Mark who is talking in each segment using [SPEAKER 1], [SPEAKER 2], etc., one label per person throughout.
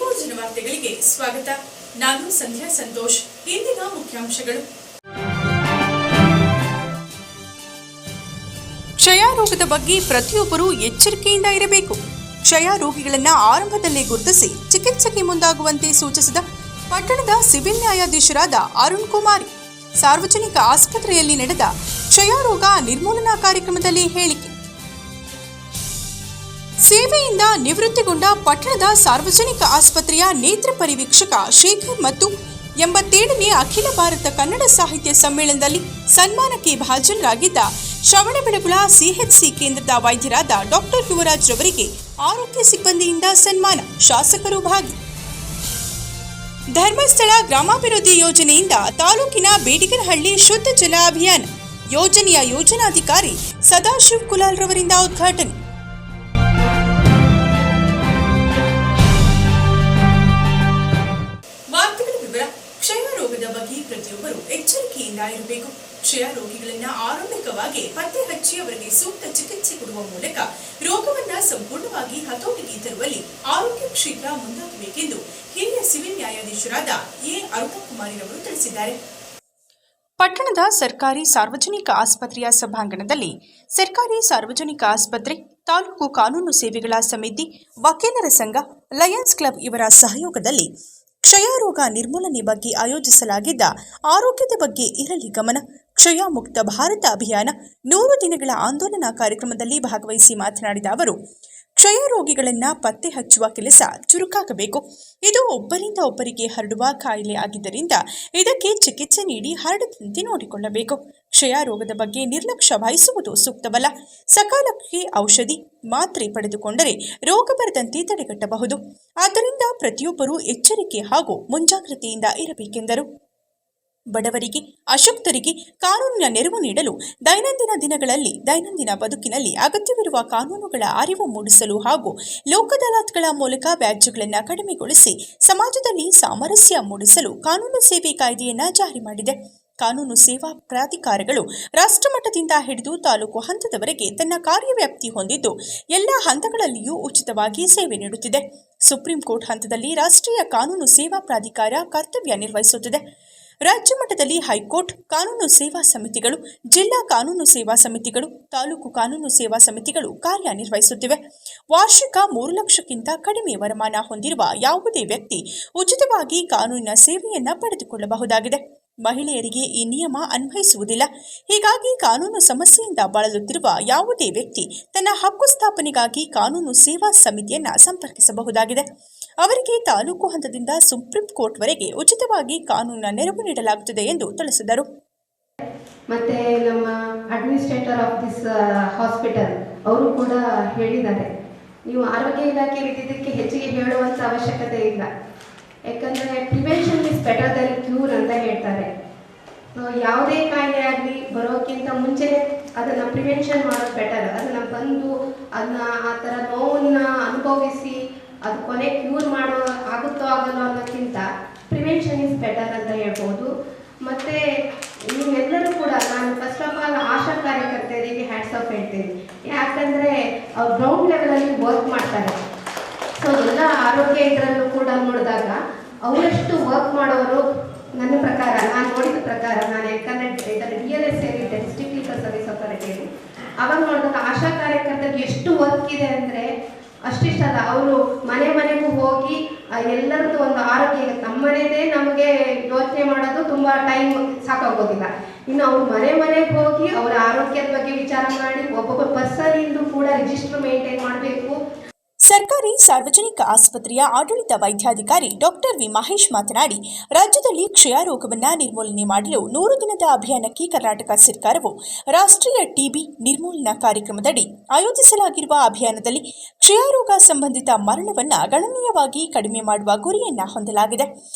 [SPEAKER 1] Info ಜನವಾರ್ತೆಗಳಿಗೆ ಸ್ವಾಗತ. ನಾನು ಸಂಧ್ಯಾ ಸಂತೋಷ್. ಇಂದಿನ ಮುಖ್ಯಾಂಶಗಳು. ಕ್ಷಯ ರೋಗದ ಬಗ್ಗೆ ಪ್ರತಿಯೊಬ್ಬರೂ ಎಚ್ಚರಿಕೆಯಿಂದ ಇರಬೇಕು. ಕ್ಷಯ ರೋಗಿಗಳನ್ನು ಆರಂಭದಲ್ಲೇ ಗುರುತಿಸಿ ಚಿಕಿತ್ಸೆಗೆ ಮುಂದಾಗುವಂತೆ ಸೂಚಿಸಿದ ಪಟ್ಟಣದ ಸಿವಿಲ್ ನ್ಯಾಯಾಧೀಶರಾದ ಅರುಣ್ ಕುಮಾರಿ. ಸಾರ್ವಜನಿಕ ಆಸ್ಪತ್ರೆಯಲ್ಲಿ ನಡೆದ ಕ್ಷಯ ರೋಗ ನಿರ್ಮೂಲನಾ ಕಾರ್ಯಕ್ರಮದಲ್ಲಿ ಹೇಳಿಕೆ. ಸೇವೆಯಿಂದ ನಿವೃತ್ತಿಗೊಂಡ ಪಟ್ಟಣದ ಸಾರ್ವಜನಿಕ ಆಸ್ಪತ್ರೆಯ ನೇತ್ರ ಪರಿವೀಕ್ಷಕ ಶೇಖರ್ ಮತ್ತು 87ನೇ ಅಖಿಲ ಭಾರತ ಕನ್ನಡ ಸಾಹಿತ್ಯ ಸಮ್ಮೇಳನದಲ್ಲಿ ಸನ್ಮಾನಕ್ಕೆ ಭಾಜನರಾಗಿದ್ದ ಶ್ರವಣಬೆಳಗೊಳ ಸಿಎಚ್ಸಿ ಕೇಂದ್ರದ ವೈದ್ಯರಾದ ಡಾಕ್ಟರ್ ಯುವರಾಜ್ ರವರಿಗೆ ಆರೋಗ್ಯ ಸಿಬ್ಬಂದಿಯಿಂದ ಸನ್ಮಾನ. ಶಾಸಕರು ಭಾಗಿ. ಧರ್ಮಸ್ಥಳ ಗ್ರಾಮಾಭಿವೃದ್ಧಿ ಯೋಜನೆಯಿಂದ ತಾಲೂಕಿನ ಬೇಡಿಗನಹಳ್ಳಿ ಶುದ್ಧ ಜಲ ಅಭಿಯಾನ ಯೋಜನೆಯ ಯೋಜನಾಧಿಕಾರಿ ಸದಾಶಿವ್ ಕುಲಾಲ್ ರವರಿಂದ ಉದ್ಘಾಟನೆ. ಕ್ಷಯ ರೋಗದ ಬಗ್ಗೆ ಪ್ರತಿಯೊಬ್ಬರು ಎಚ್ಚರಿಕೆಯಿಂದ ಇರಬೇಕು. ಕ್ಷಯ ರೋಗಿಗಳನ್ನು ಆರಂಭಿಕವಾಗಿ ಪತ್ತೆ ಹಚ್ಚಿ ಅವರಿಗೆ ಸೂಕ್ತ ಚಿಕಿತ್ಸೆ ಕೊಡುವ ಮೂಲಕ ರೋಗವನ್ನು ಸಂಪೂರ್ಣವಾಗಿ ಹತೋಟಿಗೆ ತರುವಲ್ಲಿ ಆರೋಗ್ಯ ಕ್ಷೇತ್ರ ಮುಂದಾಗಬೇಕೆಂದು ಹಿರಿಯ ಸಿವಿಲ್ ನ್ಯಾಯಾಧೀಶರಾದ ಅರುಣಕುಮಾರಿ ಅವರು ತಿಳಿಸಿದ್ದಾರೆ. ಪಟ್ಟಣದ ಸರ್ಕಾರಿ ಸಾರ್ವಜನಿಕ ಆಸ್ಪತ್ರೆಯ ಸಭಾಂಗಣದಲ್ಲಿ ಸರ್ಕಾರಿ ಸಾರ್ವಜನಿಕ ಆಸ್ಪತ್ರೆ, ತಾಲೂಕು ಕಾನೂನು ಸೇವೆಗಳ ಸಮಿತಿ, ವಕೀಲರ ಸಂಘ, ಲಯನ್ಸ್ ಕ್ಲಬ್ ಇವರ ಸಹಯೋಗದಲ್ಲಿ ಕ್ಷಯ ರೋಗ ನಿರ್ಮೂಲನೆ ಬಗ್ಗೆ ಆಯೋಜಿಸಲಾಗಿದ್ದ ಆರೋಗ್ಯದ ಬಗ್ಗೆ ಇರಲಿ ಗಮನ, ಕ್ಷಯ ಮುಕ್ತ ಭಾರತ ಅಭಿಯಾನ 100 ದಿನಗಳ ಆಂದೋಲನ ಕಾರ್ಯಕ್ರಮದಲ್ಲಿ ಭಾಗವಹಿಸಿ ಮಾತನಾಡಿದ ಅವರು, ಕ್ಷಯ ರೋಗಿಗಳನ್ನು ಪತ್ತೆ ಹಚ್ಚುವ ಕೆಲಸ ಚುರುಕಾಗಬೇಕು. ಇದು ಒಬ್ಬರಿಂದ ಒಬ್ಬರಿಗೆ ಹರಡುವ ಕಾಯಿಲೆ ಆಗಿದ್ದರಿಂದ ಇದಕ್ಕೆ ಚಿಕಿತ್ಸೆ ನೀಡಿ ಹರಡದಂತೆ ನೋಡಿಕೊಳ್ಳಬೇಕು. ಕ್ಷಯ ರೋಗದ ಬಗ್ಗೆ ನಿರ್ಲಕ್ಷ್ಯ ವಹಿಸುವುದು ಸೂಕ್ತವಲ್ಲ. ಸಕಾಲಕ್ಕೆ ಔಷಧಿ, ಮಾತ್ರೆ ಪಡೆದುಕೊಂಡರೆ ರೋಗ ಬರದಂತೆ ತಡೆಗಟ್ಟಬಹುದು. ಆದ್ದರಿಂದ ಪ್ರತಿಯೊಬ್ಬರೂ ಎಚ್ಚರಿಕೆ ಹಾಗೂ ಮುಂಜಾಗ್ರತೆಯಿಂದ ಇರಬೇಕೆಂದರು. ಬಡವರಿಗೆ, ಅಶಕ್ತರಿಗೆ ಕಾನೂನಿನ ನೆರವು ನೀಡಲು ದೈನಂದಿನ ಬದುಕಿನಲ್ಲಿ ಅಗತ್ಯವಿರುವ ಕಾನೂನುಗಳ ಅರಿವು ಮೂಡಿಸಲು ಹಾಗೂ ಲೋಕ ಅದಾಲತ್ಗಳ ಮೂಲಕ ವ್ಯಾಜ್ಯಗಳನ್ನು ಕಡಿಮೆಗೊಳಿಸಿ ಸಮಾಜದಲ್ಲಿ ಸಾಮರಸ್ಯ ಮೂಡಿಸಲು ಕಾನೂನು ಸೇವೆ ಕಾಯ್ದೆಯನ್ನು ಜಾರಿ ಮಾಡಿದೆ. ಕಾನೂನು ಸೇವಾ ಪ್ರಾಧಿಕಾರಗಳು ರಾಷ್ಟ್ರಮಟ್ಟದಿಂದ ಹಿಡಿದು ತಾಲೂಕು ಹಂತದವರೆಗೆ ತನ್ನ ಕಾರ್ಯವ್ಯಾಪ್ತಿ ಹೊಂದಿದ್ದು ಎಲ್ಲ ಹಂತಗಳಲ್ಲಿಯೂ ಉಚಿತವಾಗಿ ಸೇವೆ ನೀಡುತ್ತಿದೆ. ಸುಪ್ರೀಂ ಕೋರ್ಟ್ ಹಂತದಲ್ಲಿ ರಾಷ್ಟ್ರೀಯ ಕಾನೂನು ಸೇವಾ ಪ್ರಾಧಿಕಾರ ಕರ್ತವ್ಯ ನಿರ್ವಹಿಸುತ್ತಿದೆ. ರಾಜ್ಯ ಮಟ್ಟದಲ್ಲಿ ಹೈಕೋರ್ಟ್ ಕಾನೂನು ಸೇವಾ ಸಮಿತಿಗಳು, ಜಿಲ್ಲಾ ಕಾನೂನು ಸೇವಾ ಸಮಿತಿಗಳು, ತಾಲೂಕು ಕಾನೂನು ಸೇವಾ ಸಮಿತಿಗಳು ಕಾರ್ಯನಿರ್ವಹಿಸುತ್ತಿವೆ. ವಾರ್ಷಿಕ 3 ಲಕ್ಷಕ್ಕಿಂತ ಕಡಿಮೆ ವರಮಾನ ಹೊಂದಿರುವ ಯಾವುದೇ ವ್ಯಕ್ತಿ ಉಚಿತವಾಗಿ ಕಾನೂನಿನ ಸೇವೆಯನ್ನು ಪಡೆದುಕೊಳ್ಳಬಹುದಾಗಿದೆ. ಮಹಿಳೆಯರಿಗೆ ಈ ನಿಯಮ ಅನ್ವಯಿಸುವುದಿಲ್ಲ. ಹೀಗಾಗಿ ಕಾನೂನು ಸಮಸ್ಯೆಯಿಂದ ಬಳಲುತ್ತಿರುವ ಯಾವುದೇ ವ್ಯಕ್ತಿ ತನ್ನ ಹಕ್ಕು ಸ್ಥಾಪನೆಗಾಗಿ ಕಾನೂನು ಸೇವಾ ಸಮಿತಿಯನ್ನು ಸಂಪರ್ಕಿಸಬಹುದಾಗಿದೆ. ಅವರಿಗೆ ತಾಲೂಕು ಹಂತದಿಂದ ಸುಪ್ರೀಂ ಕೋರ್ಟ್ವರೆಗೆ ಉಚಿತವಾಗಿ ಕಾನೂನಿನ ನೆರವು ನೀಡಲಾಗುತ್ತದೆ ಎಂದು ತಿಳಿಸಿದರು.
[SPEAKER 2] ಮತ್ತೆ ನಮ್ಮ ಅಡ್ಮಿನಿಸ್ಟ್ರೇಟರ್ ಆಫ್ ದಿಸ್ ಹಾಸ್ಪಿಟಲ್ ಅವರು ಕೂಡ ಹೇಳಿದ್ದಾರೆ, ನೀವು ಆರೋಗ್ಯ ಇಲಾಖೆ ಇದಕ್ಕೆ ಹೆಚ್ಚಿಗೆ ಹೇಳುವಂತ ಅವಶ್ಯಕತೆ ಇಲ್ಲ. ಯಾಕಂದರೆ prevention is better then cure ಅಂತ ಹೇಳ್ತಾರೆ. ಯಾವುದೇ ಕಾಯಿಲೆ ಆಗಲಿ ಬರೋಕ್ಕಿಂತ ಮುಂಚೆನೇ ಅದನ್ನು ಪ್ರಿವೆನ್ಷನ್ ಮಾಡೋದು ಬೆಟರ್. ಅದನ್ನು ಬಂದು ಆ ಥರ ನೋವನ್ನ ಅನುಭವಿಸಿ ಅದು ಕೊನೆ ಕ್ಯೂರ್ ಮಾಡೋ ಆಗುತ್ತೋ ಆಗಲ್ಲ ಅನ್ನೋಕ್ಕಿಂತ ಪ್ರಿವೆನ್ಷನ್ ಇಸ್ ಬೆಟರ್ ಅಂತ ಹೇಳ್ಬೋದು. ಮತ್ತು ನೀವೆಲ್ಲರೂ ಕೂಡ ನಾನು ಫಸ್ಟ್ ಆಫ್ ಆಲ್ ಆಶಾ ಕಾರ್ಯಕರ್ತರಿಗೆ ಹ್ಯಾಟ್ಸ್ ಆಫ್ ಹೇಳ್ತೀನಿ. ಯಾಕಂದರೆ ಅವ್ರು ಗ್ರೌಂಡ್ ಲೆವೆಲಲ್ಲಿ ವರ್ಕ್ ಮಾಡ್ತಾರೆ. ಸೊ ಎಲ್ಲ ಆರೋಗ್ಯ ಇದರಲ್ಲೂ ಕೂಡ ನೋಡಿದಾಗ ಅವರಷ್ಟು ವರ್ಕ್ ಮಾಡೋರು ನನ್ನ ಪ್ರಕಾರ, ನಾನು ನೋಡಿದ ಪ್ರಕಾರ, ನಾನು ಯಾಕಂದರೆ ಇದರಲ್ಲಿ DLS ಸೇರಿದ್ದೆ, ಡಿಸ್ಟ್ರಿಕ್ಟ್ ಲೀಗಲ್ ಸರ್ವಿಸ್ ಅಥಾರಿಟಿಯಲ್ಲಿ, ಅವಾಗ ನೋಡಿದಾಗ ಆಶಾ ಕಾರ್ಯಕರ್ತರಿಗೆ ಎಷ್ಟು ವರ್ಕ್ ಇದೆ ಅಂದರೆ ಅಷ್ಟಿಷ್ಟಲ್ಲ. ಅವರು ಮನೆಗೂ ಹೋಗಿ ಎಲ್ಲರದ್ದು ಒಂದು ಆರೋಗ್ಯ, ನಮ್ಮನೇದೇ ನಮಗೆ ಯೋಚನೆ ಮಾಡೋದು ತುಂಬ ಟೈಮ್ ಸಾಕಾಗೋದಿಲ್ಲ. ಇನ್ನು ಅವ್ರು ಮನೆಗೆ ಹೋಗಿ ಅವರ ಆರೋಗ್ಯದ ಬಗ್ಗೆ ವಿಚಾರ ಮಾಡಿ ಒಬ್ಬೊಬ್ಬ ಪರ್ಸನಿಂದು ಕೂಡ ರಿಜಿಸ್ಟರ್ ಮೇಂಟೈನ್ ಮಾಡಬೇಕು.
[SPEAKER 1] ಸರ್ಕಾರಿ ಸಾರ್ವಜನಿಕ ಆಸ್ಪತ್ರೆಯ ಆಡಳಿತ ವೈದ್ಯಾಧಿಕಾರಿ ಡಾಕ್ಟರ್ ವಿ ಮಹೇಶ್ ಮಾತನಾಡಿ, ರಾಜ್ಯದಲ್ಲಿ ಕ್ಷಯ ರೋಗವನ್ನು ನಿರ್ಮೂಲನೆ ಮಾಡಲು 100 ದಿನದ ಅಭಿಯಾನಕ್ಕೆ ಕರ್ನಾಟಕ ಸರ್ಕಾರವು ರಾಷ್ಟ್ರೀಯ ಟಿಬಿ ನಿರ್ಮೂಲನಾ ಕಾರ್ಯಕ್ರಮದಡಿ ಆಯೋಜಿಸಲಾಗಿರುವ ಅಭಿಯಾನದಲ್ಲಿ ಕ್ಷಯ ರೋಗ ಸಂಬಂಧಿತ ಮರಣವನ್ನು ಗಣನೀಯವಾಗಿ ಕಡಿಮೆ ಮಾಡುವ ಗುರಿಯನ್ನು ಹೊಂದಲಾಗಿದೆ.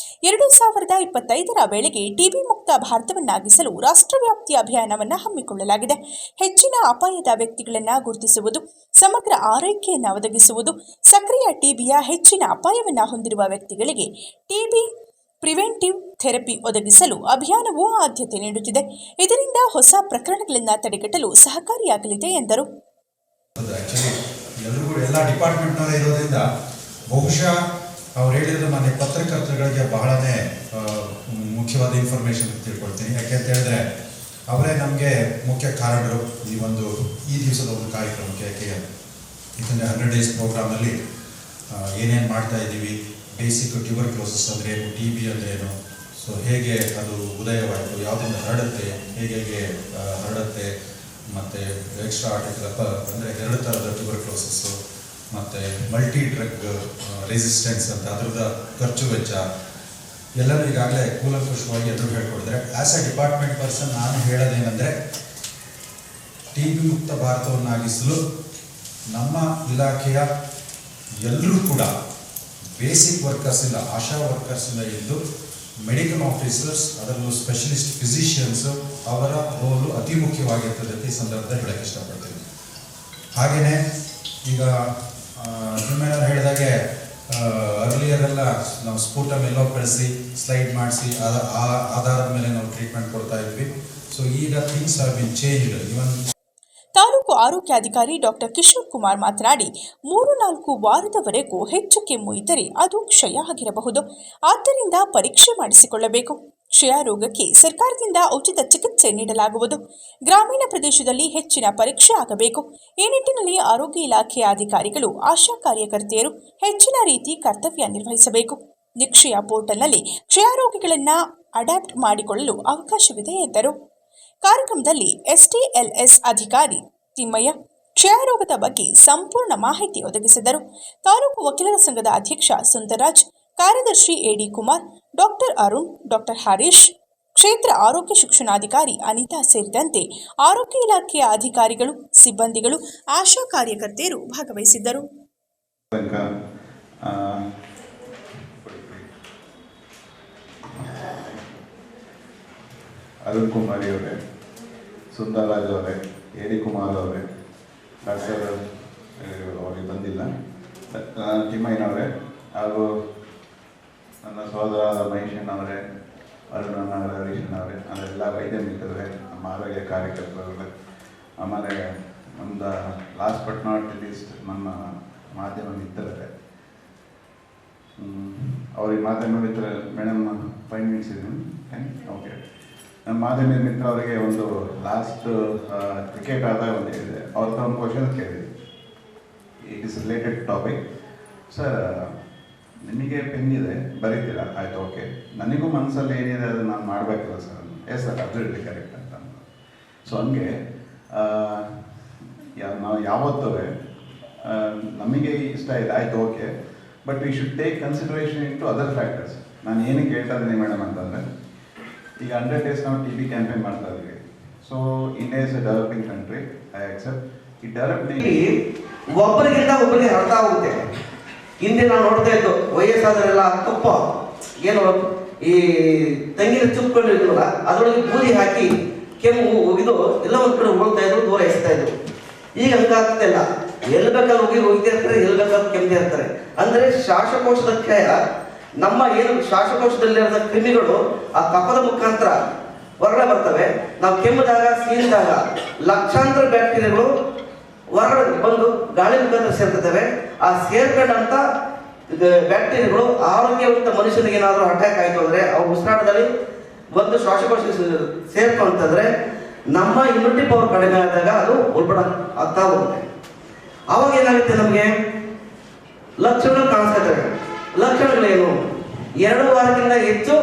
[SPEAKER 1] 2025ರ ವೇಳೆಗೆ ಟಿಬಿ ಮುಕ್ತ ಭಾರತವನ್ನಾಗಿಸಲು ರಾಷ್ಟ್ರವ್ಯಾಪ್ತಿ ಅಭಿಯಾನವನ್ನು ಹಮ್ಮಿಕೊಳ್ಳಲಾಗಿದೆ. ಹೆಚ್ಚಿನ ಅಪಾಯದ ವ್ಯಕ್ತಿಗಳನ್ನು ಗುರುತಿಸುವುದು, ಸಮಗ್ರ ಆರೈಕೆಯನ್ನು ಒದಗಿಸುವುದು, ಸಕ್ರಿಯ ಟಿಬಿಯ ಹೆಚ್ಚಿನ ಅಪಾಯವನ್ನು ಹೊಂದಿರುವ ವ್ಯಕ್ತಿಗಳಿಗೆ ಟಿಬಿ ಪ್ರಿವೆಂಟಿವ್ ಥೆರಪಿ ಒದಗಿಸಲು ಅಭಿಯಾನವು ಆದ್ಯತೆ ನೀಡುತ್ತಿದೆ. ಇದರಿಂದ ಹೊಸ ಪ್ರಕರಣಗಳನ್ನು ತಡೆಗಟ್ಟಲು ಸಹಕಾರಿಯಾಗಲಿದೆ ಎಂದರು.
[SPEAKER 3] ಎಲ್ಲ ಡಿಪಾರ್ಟ್ಮೆಂಟ್ನವರೇ ಇರೋದ್ರಿಂದ ಬಹುಶಃ ಅವ್ರು ಹೇಳಿದ್ರೆ ನಾನು ಪತ್ರಕರ್ತರುಗಳಿಗೆ ಬಹಳನೇ ಮುಖ್ಯವಾದ ಇನ್ಫಾರ್ಮೇಷನ್ ತಿಳ್ಕೊಳ್ತೀನಿ. ಯಾಕೆ ಅಂತ ಹೇಳಿದ್ರೆ ಅವರೇ ನಮಗೆ ಮುಖ್ಯ ಕಾರಣರು ಈ ದಿವಸದ ಒಂದು ಕಾರ್ಯಕ್ರಮಕ್ಕೆ. ಯಾಕೆ ಯಾಕಂದರೆ 100 ಡೇಸ್ ಪ್ರೋಗ್ರಾಮಲ್ಲಿ ಏನೇನು ಮಾಡ್ತಾ ಇದ್ದೀವಿ, ಬೇಸಿಕ್ ಟ್ಯೂಬರ್ಕ್ಲೋಸಿಸ್ ಅಂದರೆ ಏನು, ಟಿ ಬಿ ಅಂದರೆ ಏನು, ಸೊ ಹೇಗೆ ಅದು ಉದಯವಾಯಿತು, ಯಾವುದರಿಂದ ಹರಡುತ್ತೆ, ಹೇಗೆ ಹರಡುತ್ತೆ, ಮತ್ತು ಎಕ್ಸ್ಟ್ರಾ ಆರ್ಟಿಕಲ್ ಅಂದರೆ 2 ಥರದ ಟ್ಯೂಬರ್ಕ್ಲೋಸಿಸ್ಸು, ಮತ್ತು ಮಲ್ಟಿ ಡ್ರಗ್ ರೆಸಿಸ್ಟೆನ್ಸ್ ಅಂತ ಅದರದ ಖರ್ಚು ವೆಚ್ಚ ಎಲ್ಲರೂ ಈಗಾಗಲೇ ಕೂಲಂಕುಷವಾಗಿ ಎಲ್ಲರೂ ಹೇಳ್ಕೊಡಿದ್ರೆ, ಆ್ಯಸ್ ಎ ಡಿಪಾರ್ಟ್ಮೆಂಟ್ ಪರ್ಸನ್ ನಾನು ಹೇಳೋದೇನೆಂದರೆ, ಟಿ ಬಿ ಮುಕ್ತ ಭಾರತವನ್ನಾಗಿಸಲು ನಮ್ಮ ಇಲಾಖೆಯ ಎಲ್ಲರೂ ಕೂಡ ಬೇಸಿಕ್ ವರ್ಕರ್ಸಿಂದ, ಆಶಾ ವರ್ಕರ್ಸಿಂದ ಇದ್ದು ಮೆಡಿಕಲ್ ಆಫೀಸರ್ಸ್, ಅದರಲ್ಲೂ ಸ್ಪೆಷಲಿಸ್ಟ್ ಫಿಸಿಷಿಯನ್ಸು, ಅವರ ರೋಲು ಅತಿ ಮುಖ್ಯವಾಗಿರ್ತದೆ ಅಂತ ಈ ಸಂದರ್ಭದಲ್ಲಿ ಹೇಳಕ್ಕೆ ಇಷ್ಟಪಡ್ತೀನಿ. ಹಾಗೆಯೇ ಈಗ ನಿಮ್ಮೇಲೆ ಹೇಳಿದಾಗೆ ಅರ್ಲಿಯರೆಲ್ಲ ನಾವು ಸ್ಫೋಟಮ್ ಎಲ್ಲೋ ಕಳಿಸಿ ಸ್ಲೈಡ್ ಮಾಡಿಸಿ ಆ ಆಧಾರದ ಮೇಲೆ ನಾವು ಟ್ರೀಟ್ಮೆಂಟ್ ಕೊಡ್ತಾ ಇದ್ವಿ. ಸೊ ಈಗ ಥಿಂಗ್ಸ್ ಹ್ಯಾವ್ ಬಿನ್ ಚೇಂಜ್ಡ್. ಇವನ್
[SPEAKER 1] ತಾಲೂಕು ಆರೋಗ್ಯಾಧಿಕಾರಿ ಡಾಕ್ಟರ್ ಕಿಶೋರ್ ಕುಮಾರ್ ಮಾತನಾಡಿ, 3-4 ವಾರದವರೆಗೂ ಹೆಚ್ಚು ಕೆಮ್ಮು ಇದ್ದರೆ ಅದು ಕ್ಷಯ ಆಗಿರಬಹುದು. ಆದ್ದರಿಂದ ಪರೀಕ್ಷೆ ಮಾಡಿಸಿಕೊಳ್ಳಬೇಕು. ಕ್ಷಯ ರೋಗಕ್ಕೆ ಸರ್ಕಾರದಿಂದ ಉಚಿತ ಚಿಕಿತ್ಸೆ ನೀಡಲಾಗುವುದು. ಗ್ರಾಮೀಣ ಪ್ರದೇಶದಲ್ಲಿ ಹೆಚ್ಚಿನ ಪರೀಕ್ಷೆ ಆಗಬೇಕು. ಈ ನಿಟ್ಟಿನಲ್ಲಿ ಆರೋಗ್ಯ ಇಲಾಖೆಯ ಅಧಿಕಾರಿಗಳು, ಆಶಾ ಕಾರ್ಯಕರ್ತೆಯರು ಹೆಚ್ಚಿನ ರೀತಿ ಕರ್ತವ್ಯ ನಿರ್ವಹಿಸಬೇಕು. ನಿಕ್ಷಯ ಪೋರ್ಟಲ್ನಲ್ಲಿ ಕ್ಷಯ ರೋಗಿಗಳನ್ನು ಅಡಾಪ್ಟ್ ಮಾಡಿಕೊಳ್ಳಲು ಅವಕಾಶವಿದೆ ಎಂದರು. ಕಾರ್ಯಕ್ರಮದಲ್ಲಿ STLS ಅಧಿಕಾರಿ ತಿಮ್ಮಯ್ಯ ಕ್ಷಯರೋಗದ ಬಗ್ಗೆ ಸಂಪೂರ್ಣ ಮಾಹಿತಿ ಒದಗಿಸಿದರು. ತಾಲೂಕು ವಕೀಲರ ಸಂಘದ ಅಧ್ಯಕ್ಷ ಸುಂದರರಾಜ್, ಕಾರ್ಯದರ್ಶಿ AD Kumar, doctor Arun, doctor Harish, ಕ್ಷೇತ್ರ ಆರೋಗ್ಯ ಶಿಕ್ಷಣಾಧಿಕಾರಿ ಅನಿತಾ ಸೇರಿದಂತೆ ಆರೋಗ್ಯ ಇಲಾಖೆಯ ಅಧಿಕಾರಿಗಳು, ಸಿಬ್ಬಂದಿಗಳು, ಆಶಾ ಕಾರ್ಯಕರ್ತೆಯರು ಭಾಗವಹಿಸಿದ್ದರು.
[SPEAKER 4] ಅರುಣ್ ಕುಮಾರಿ ಅವರೇ, ಸುಂದರರಾಜ್ ಅವರೇ, AD ಕುಮಾರ್ ಅವರೇ, ಡಾಕ್ಟರ್ ಅವರಿಗೆ ಬಂದಿಲ್ಲ, ತಿಮ್ಮಯ್ಯನವರೇ, ಹಾಗೂ ನನ್ನ ಸಹೋದರ ಮಹೇಶಣ್ಣವರೇ, ಅರುಣಣ್ಣವರೇ, ಹರೀಶಣ್ಣವರೇ, ಅದೆಲ್ಲ ವೈದ್ಯ ಮಿತ್ರರೇ, ನಮ್ಮ ಆರೋಗ್ಯ ಕಾರ್ಯಕರ್ತರೇ, ಆಮೇಲೆ ನಮ್ಮದು ಲಾಸ್ಟ್ ಬಟ್ ನಾಟ್ ಲೀಸ್ಟ್ ನಮ್ಮ ಮಾಧ್ಯಮ ಮಿತ್ರರೇ, ಅವ್ರಿಗೆ ಮಾಧ್ಯಮ ಮಿತ್ರ ಮೇಡಮ್ 5 minutes ಇದ್ದೀನಿ. ಓಕೆ, ನಮ್ಮ ಮಾಧ್ಯಮ ಮಿತ್ರ ಅವರಿಗೆ ಒಂದು ಲಾಸ್ಟ್ ಕ್ರಿಕೆಟ್ ಆದಾಗ ಒಂದು ಹೇಳಿದೆ, ಅವ್ರದ್ದು ಒಂದು ಕ್ವಶನ್ ಕೇಳಿದೆ. It is related topic. Sir, ನಿಮಗೆ ಪೆನ್ ಇದೆ, ಬರೀತೀರಾ? ಆಯ್ತು, ಓಕೆ. ನನಗೂ ಮನಸ್ಸಲ್ಲಿ ಏನಿದೆ ಅದು ನಾನು ಮಾಡಬೇಕಲ್ಲ sir. Yes sir, absolutely correct ಅಂತ. ಸೊ ಹಂಗೆ ನಾವು ಯಾವತ್ತೂ ನಮಗೆ ಇಷ್ಟ ಇದೆ, ಆಯ್ತು, okay, but we should take consideration in to other factors. ನಾನು ಏನಕ್ಕೆ ಹೇಳ್ತಾ ಇದ್ದೀನಿ ಮೇಡಮ್ ಅಂತಂದರೆ, ಈಗ 100 days ನಾವು TB ಕ್ಯಾಂಪೇನ್ ಮಾಡ್ತಾ ಇದ್ದೀವಿ. So India is A developing country, I accept. ಈ ಡೆವಲಪ್ಮೆಂಟ್
[SPEAKER 5] ಒಬ್ಬರಿಗಿಂತ ಒಬ್ಬರಿಗೆ ಹರಡ್ತಾ ಹೋಗುತ್ತೆ. ಹಿಂದೆ ನಾವು ನೋಡ್ತಾ ಇದ್ದು ವಯಸ್ಸಾದರೆಲ್ಲ ತುಪ್ಪ ಏನು ಈ ತೆಂಗಿನ ಚುಪ್ಕೊಂಡಿದ್ರಲ್ಲ, ಅದರೊಳಗೆ ಬೂದಿ ಹಾಕಿ ಕೆಮ್ಮು ಹೋಗಿದ್ದು ಎಲ್ಲ ಒಂದು ಕಡೆ ಹೋಗ್ತಾ ಇದ್ರು, ದೂರ ಎಸ್ತಾ ಇದ್ರು. ಈಗ ಹಂಗಾಗ್ತಾ ಇಲ್ಲ. ಎಲ್ಲಿ ಬೇಕಾದ್ರೆ ಹೋಗ್ತಾ ಇರ್ತಾರೆ, ಎಲ್ಲಿ ಬೇಕಾದ್ರೆ ಕೆಮ್ಮದೇ ಇರ್ತಾರೆ. ಅಂದರೆ ಶ್ವಾಸಕೋಶದ ಕ್ಷಯ, ನಮ್ಮ ಏನು ಶ್ವಾಸಕೋಶದಲ್ಲಿರೋ ಕ್ರಿಮಿಗಳು ಆ ಕಫದ ಮುಖಾಂತರ ಹೊರಗಡೆ ಬರ್ತವೆ. ನಾವು ಕೆಮ್ಮದಾಗ, ಸೀನಿದಾಗ ಲಕ್ಷಾಂತರ ಬ್ಯಾಕ್ಟೀರಿಯಾಗಳು ಹೊರಗಡೆ ಬಂದು ಗಾಳಿ ಮುಖಾಂತರ ಸೇರ್ಕೊತವೆ. ಆ ಸೇರ್ಕೊಂಡಂತ ಬ್ಯಾಕ್ಟೀರಿಯಾಗಳು ಆರೋಗ್ಯವಂತ ಮನುಷ್ಯನಿಗೆ ಏನಾದರೂ ಅಟ್ಯಾಕ್ ಆಯಿತು ಅಂದರೆ, ಅವ್ರ ಉಸಿರಾಟದಲ್ಲಿ ಒಂದು ಶ್ವಾಸಕೋಶ ಸೇರ್ಕೊಂತಂದ್ರೆ ನಮ್ಮ ಇಮ್ಯುನಿಟಿ ಪವರ್ ಕಡಿಮೆ ಆದಾಗ ಅದು ಉಲ್ಬಣ ಆಗ್ತಾ ಹೋಗುತ್ತೆ. ಆವಾಗ ಏನಾಗುತ್ತೆ, ನಮಗೆ ಲಕ್ಷಣಗಳು ಕಾಣಿಸ್ಕೊತವೆ. ಲಕ್ಷಣಗಳೇನು? 2 ವಾರಕ್ಕಿಂತ ಹೆಚ್ಚು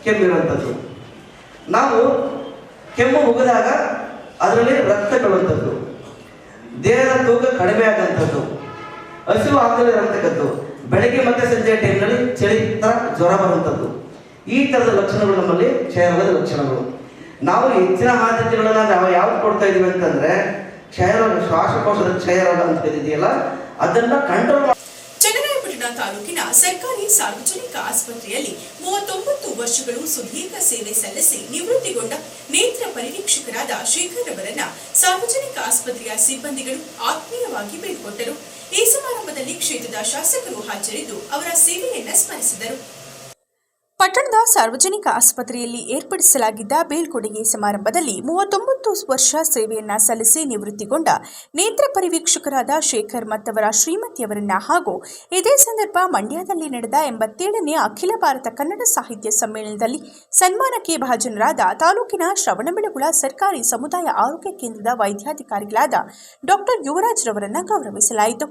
[SPEAKER 5] ಕೆಮ್ಮಿರುವಂಥದ್ದು, ನಾವು ಕೆಮ್ಮು ಮುಗಿದಾಗ ಅದರಲ್ಲಿ ರಕ್ತ ಬೀಳುವಂಥದ್ದು, ದೇಹದ ತೂಕ ಕಡಿಮೆ ಆಗುವಂಥದ್ದು, ಹಸಿವು ಆಗಲಿರುವಂಥದ್ದು, ಬೆಳಗ್ಗೆ ಮತ್ತೆ ಸಂಜೆ ಟೈಮ್ನಲ್ಲಿ ಚಳಿ ಥರ ಜ್ವರ ಬರುವಂಥದ್ದು, ಈ ಥರದ ಲಕ್ಷಣಗಳು ನಮ್ಮಲ್ಲಿ ಕ್ಷಯರೋಗದ ಲಕ್ಷಣಗಳು. ನಾವು ಹೆಚ್ಚಿನ ಆದ್ಯತೆಗಳನ್ನ ನಾವು ಯಾವ್ದು ಕೊಡ್ತಾ ಇದೀವಿ ಅಂತಂದ್ರೆ, ಕ್ಷಯರೋಗ, ಶ್ವಾಸಕೋಶದ ಕ್ಷಯರೋಗ ಅಂತ ಇದೆಯಲ್ಲ, ಅದನ್ನ ಕಂಟ್ರೋಲ್.
[SPEAKER 1] ಚನ್ನರಾಯಪಟ್ಟಣ ತಾಲೂಕಿನ ಸರ್ಕಾರಿ ಸಾರ್ವಜನಿಕ ಆಸ್ಪತ್ರೆಯಲ್ಲಿ 39 ವರ್ಷಗಳು ಸುದೀರ್ಘ ಸೇವೆ ಸಲ್ಲಿಸಿ ನಿವೃತ್ತಿಗೊಂಡ ನೇತ್ರ ಪರಿವೀಕ್ಷಕರಾದ ಶೇಖರ್ ಅವರನ್ನ ಸಾರ್ವಜನಿಕ ಆಸ್ಪತ್ರೆಯ ಸಿಬ್ಬಂದಿಗಳು ಆತ್ಮೀಯವಾಗಿ ಬೀಳ್ಕೊಟ್ಟರು. ಈ ಸಮಾರಂಭದಲ್ಲಿ ಕ್ಷೇತ್ರದ ಶಾಸಕರು ಹಾಜರಿದ್ದು ಅವರ ಸೇವೆಯನ್ನ ಸ್ಮರಿಸಿದರು. ಪಟ್ಟಣದ ಸಾರ್ವಜನಿಕ ಆಸ್ಪತ್ರೆಯಲ್ಲಿ ಏರ್ಪಡಿಸಲಾಗಿದ್ದ ಬೀಳ್ಕೊಡುಗೆ ಸಮಾರಂಭದಲ್ಲಿ 39 ವರ್ಷ ಸೇವೆಯನ್ನ ಸಲ್ಲಿಸಿ ನಿವೃತ್ತಿಗೊಂಡ ನೇತ್ರ ಪರಿವೀಕ್ಷಕರಾದ ಶೇಖರ್ ಮತ್ತವರ ಶ್ರೀಮತಿಯವರನ್ನ ಹಾಗೂ ಇದೇ ಸಂದರ್ಭ ಮಂಡ್ಯದಲ್ಲಿ ನಡೆದ 87ನೇ ಅಖಿಲ ಭಾರತ ಕನ್ನಡ ಸಾಹಿತ್ಯ ಸಮ್ಮೇಳನದಲ್ಲಿ ಸನ್ಮಾನಕ್ಕೆ ಭಾಜನರಾದ ತಾಲೂಕಿನ ಶ್ರವಣಬೆಳಗೊಳ ಸರ್ಕಾರಿ ಸಮುದಾಯ ಆರೋಗ್ಯ ಕೇಂದ್ರದ ವೈದ್ಯಾಧಿಕಾರಿಗಳಾದ ಡಾಕ್ಟರ್ ಯುವರಾಜ್ ರವರನ್ನ ಗೌರವಿಸಲಾಯಿತು.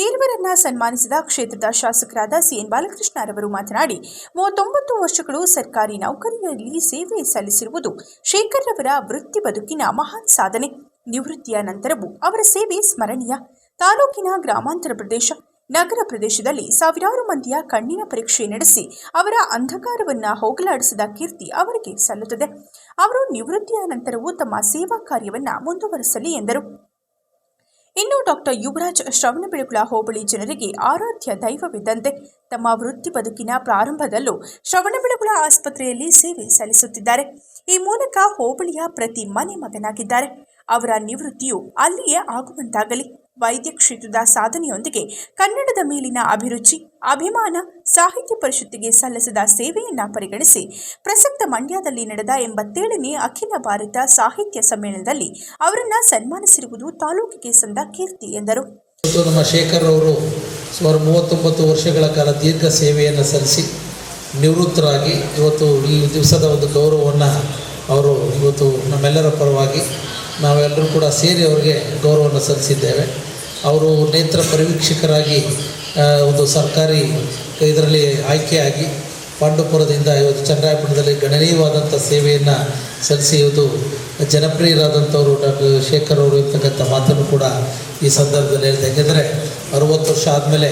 [SPEAKER 1] ಈರ್ವರನ್ನ ಸನ್ಮಾನಿಸಿದ ಕ್ಷೇತ್ರದ ಶಾಸಕರಾದ ಸಿಎನ್ ಬಾಲಕೃಷ್ಣರವರು ಮಾತನಾಡಿ 39 ವರ್ಷಗಳು ಸರ್ಕಾರಿ ನೌಕರಿಯಲ್ಲಿ ಸೇವೆ ಸಲ್ಲಿಸಿರುವುದು ಶೇಖರ್ ರವರ ವೃತ್ತಿ ಬದುಕಿನ ಮಹಾನ್ ಸಾಧನೆ. ನಿವೃತ್ತಿಯ ನಂತರವೂ ಅವರ ಸೇವೆ ಸ್ಮರಣೀಯ. ತಾಲೂಕಿನ ಗ್ರಾಮಾಂತರ ಪ್ರದೇಶ, ನಗರ ಪ್ರದೇಶದಲ್ಲಿ ಸಾವಿರಾರು ಮಂದಿಯ ಕಣ್ಣಿನ ಪರೀಕ್ಷೆ ನಡೆಸಿ ಅವರ ಅಂಧಕಾರವನ್ನ ಹೋಗಲಾಡಿಸಿದ ಕೀರ್ತಿ ಅವರಿಗೆ ಸಲ್ಲುತ್ತದೆ. ಅವರು ನಿವೃತ್ತಿಯ ನಂತರವೂ ತಮ್ಮ ಸೇವಾ ಕಾರ್ಯವನ್ನ ಮುಂದುವರಿಸಲಿ ಎಂದರು. ಇನ್ನು ಡಾಕ್ಟರ್ ಯುವರಾಜ್ ಶ್ರವಣಬೆಳಗೊಳ ಹೋಬಳಿ ಜನರಿಗೆ ಆರಾಧ್ಯ ದೈವವಿದ್ದಂತೆ. ತಮ್ಮ ವೃತ್ತಿ ಬದುಕಿನ ಪ್ರಾರಂಭದಲ್ಲೂ ಶ್ರವಣಬೆಳಗೊಳ ಆಸ್ಪತ್ರೆಯಲ್ಲಿ ಸೇವೆ ಸಲ್ಲಿಸುತ್ತಿದ್ದಾರೆ. ಈ ಮೂಲಕ ಹೋಬಳಿಯ ಪ್ರತಿ ಮನೆ ಮಗನಾಗಿದ್ದಾರೆ. ಅವರ ನಿವೃತ್ತಿಯು ಅಲ್ಲಿಯೇ ಆಗುವಂತಾಗಲಿ. ವೈದ್ಯ ಕ್ಷೇತ್ರದ ಸಾಧನೆಯೊಂದಿಗೆ ಕನ್ನಡದ ಮೇಲಿನ ಅಭಿರುಚಿ, ಅಭಿಮಾನ, ಸಾಹಿತ್ಯ ಪರಿಷತ್ತಿಗೆ ಸಲ್ಲಿಸಿದ ಸೇವೆಯನ್ನ ಪರಿಗಣಿಸಿ ಪ್ರಸಕ್ತ ಮಂಡ್ಯದಲ್ಲಿ ನಡೆದ 87ನೇ ಅಖಿಲ ಭಾರತ ಸಾಹಿತ್ಯ ಸಮ್ಮೇಳನದಲ್ಲಿ ಅವರನ್ನ ಸನ್ಮಾನಿಸಿರುವುದು ತಾಲೂಕಿಗೆ ಸಂದ ಕೀರ್ತಿ ಎಂದರು.
[SPEAKER 6] ನಮ್ಮ ಶೇಖರ್ ಅವರು ಸುಮಾರು 39 ವರ್ಷಗಳ ಕಾಲ ದೀರ್ಘ ಸೇವೆಯನ್ನು ಸಲ್ಲಿಸಿ ನಿವೃತ್ತರಾಗಿ ಇವತ್ತು ಈ ದಿವಸದ ಒಂದು ಗೌರವವನ್ನು ಅವರು ಇವತ್ತು ನಮ್ಮೆಲ್ಲರ ಪರವಾಗಿ ನಾವೆಲ್ಲರೂ ಕೂಡ ಸೇರಿ ಅವರಿಗೆ ಗೌರವವನ್ನು ಸಲ್ಲಿಸಿದ್ದೇವೆ. ಅವರು ನೇತ್ರ ಪರಿವೀಕ್ಷಕರಾಗಿ ಒಂದು ಸರ್ಕಾರಿ ಇದರಲ್ಲಿ ಆಯ್ಕೆಯಾಗಿ ಪಾಂಡುಪುರದಿಂದ ಇವತ್ತು ಚನ್ನರಾಯಪಟ್ಟಣದಲ್ಲಿ ಗಣನೀಯವಾದಂಥ ಸೇವೆಯನ್ನು ಸಲ್ಲಿಸಿ ಇವತ್ತು ಜನಪ್ರಿಯರಾದಂಥವರು ಡಾಕ್ಟರ್ ಶೇಖರ್ ಅವರು ಇರ್ತಕ್ಕಂಥ ಮಾತನ್ನು ಕೂಡ ಈ ಸಂದರ್ಭದಲ್ಲಿ ಹೇಳಿದೆ. ಯಾಕೆಂದರೆ 60 ವರ್ಷ ಆದಮೇಲೆ